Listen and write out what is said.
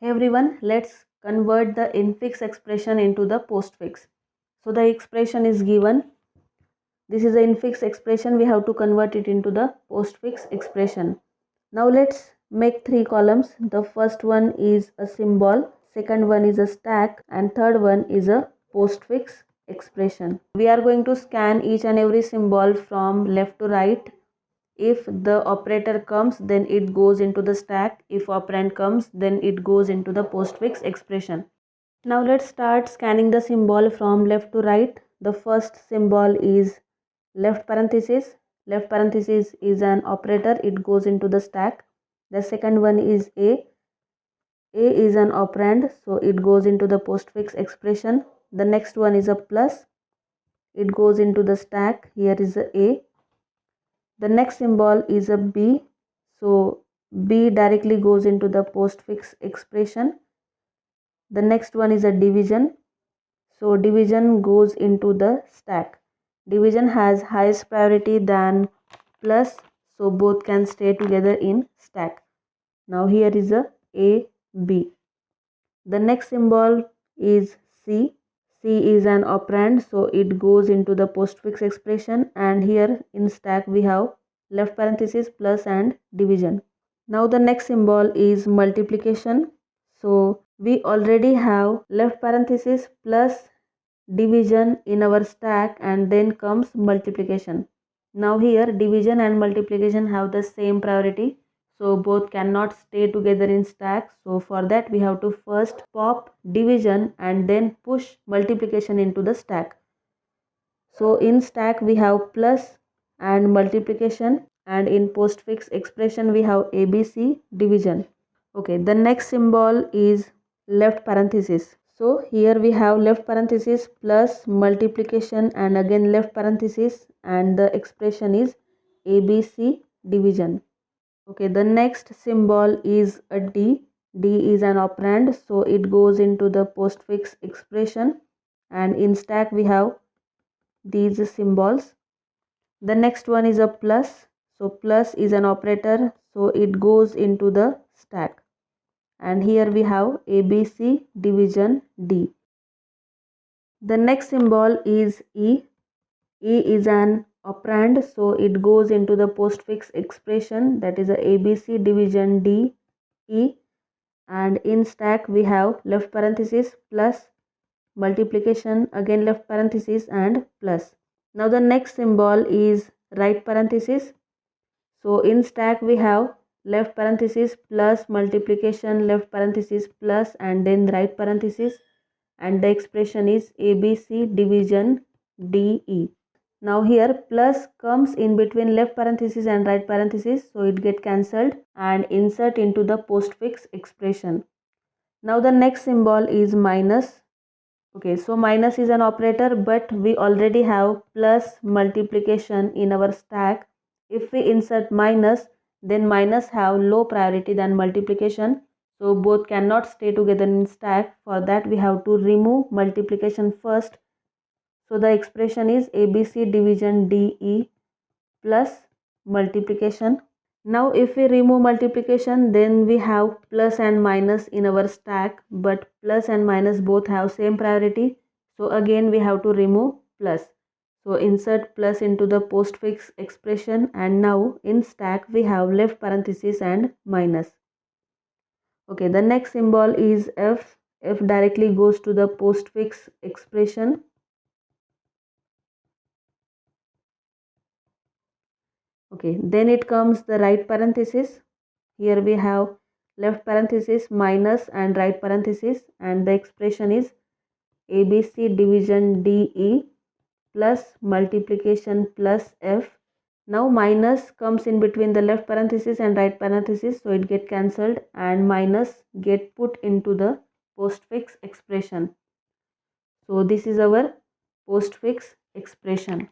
Hey everyone, let's convert the infix expression into the postfix. So the expression is given. This is the infix expression. We have to convert it into the postfix expression. Now let's make three columns. The first one is a symbol, second one is a stack, and third one is a postfix expression. We are going to scan each and every symbol from left to right. If the operator comes, then it goes into the stack. If operand comes, then it goes into the postfix expression. Now let's start scanning the symbol from left to right. The first symbol is left parenthesis. Left parenthesis is an operator. It goes into the stack. The second one is A. A is an operand, so it goes into the postfix expression. The next one is a plus. It goes into the stack. Here is a A. The next symbol is a B, so B directly goes into the postfix expression. The next one is a division, so division goes into the stack. Division has highest priority than plus, so both can stay together in stack. Now here is a B. The next symbol is C. C is an operand, so it goes into the postfix expression, and here in stack we have left parenthesis, plus, and division. Now the next symbol is multiplication. So we already have left parenthesis plus division in our stack, and then comes multiplication. Now here division and multiplication have the same priority, so both cannot stay together in stack. So for that we have to first pop division and then push multiplication into the stack. So in stack we have plus and multiplication, and in postfix expression we have ABC division. Okay, the next symbol is left parenthesis. So here we have left parenthesis plus multiplication and again left parenthesis, and the expression is ABC division. Okay, the next symbol is a D. D is an operand, so it goes into the postfix expression, and in stack we have these symbols. The next one is a plus. So plus is an operator, so it goes into the stack. And here we have ABC division D. The next symbol is E. E is an operand, so it goes into the postfix expression, that is a ABC division D E. And in stack we have left parenthesis plus multiplication, again left parenthesis, and plus. Now the next symbol is right parenthesis. So in stack we have left parenthesis plus multiplication, left parenthesis plus, and then right parenthesis, and the expression is ABC division DE. Now here plus comes in between left parenthesis and right parenthesis, so it get cancelled and insert into the postfix expression. Now the next symbol is minus. Okay, so minus is an operator, but we already have plus multiplication in our stack. If we insert minus, then minus have low priority than multiplication, so both cannot stay together in stack. For that we have to remove multiplication first. So the expression is ABC division DE plus multiplication. Now if we remove multiplication, then we have plus and minus in our stack, but plus and minus both have same priority, so again we have to remove plus. So insert plus into the postfix expression, and now in stack we have left parenthesis and minus. Okay, the next symbol is F. F directly goes to the postfix expression. Okay, then it comes the right parenthesis. Here we have left parenthesis minus and right parenthesis, and the expression is ABC division DE plus multiplication plus F. Now minus comes in between the left parenthesis and right parenthesis, so it get cancelled and minus get put into the postfix expression. So this is our postfix expression.